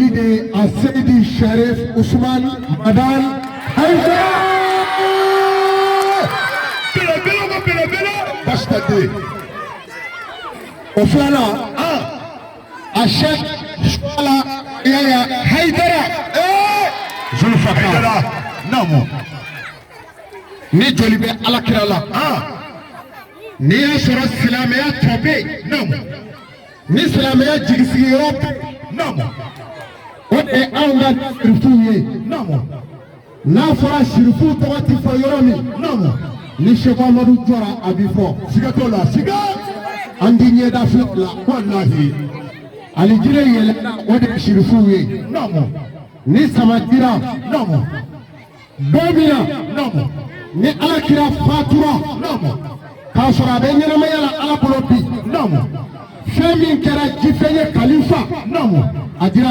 joli de a Seydi Sharif Ousmane Madan Haïdara. Belebele Bastade. Au flanc, à chaque choix il y a Haïdara. Je le fais Haïdara. Non. Ni joli be alakira la. Ni ya sɔrɔ silamɛya tɔ bɛ yen. Ni silamɛya jigisigi yɔrɔ bɛ yen. O de ye anw ka sirifuw ye. N'a fɔra sirifu tɔgɔ tɛ fɔ yɔrɔ min. Ni Seku Amadu jɔra a bɛ fɔ. Siga t'o la siga. An ti ɲɛda filɛ la. Walahi. Alijire yɛlɛla o de ye sirifuw ye. Ni sama dira. Don min na. Ni alakira fatura. K'a sɔrɔ a bɛ ɲɛnamaya la Ala bolo bi. Fɛn min kɛra jifɛn ye kalifa. A dira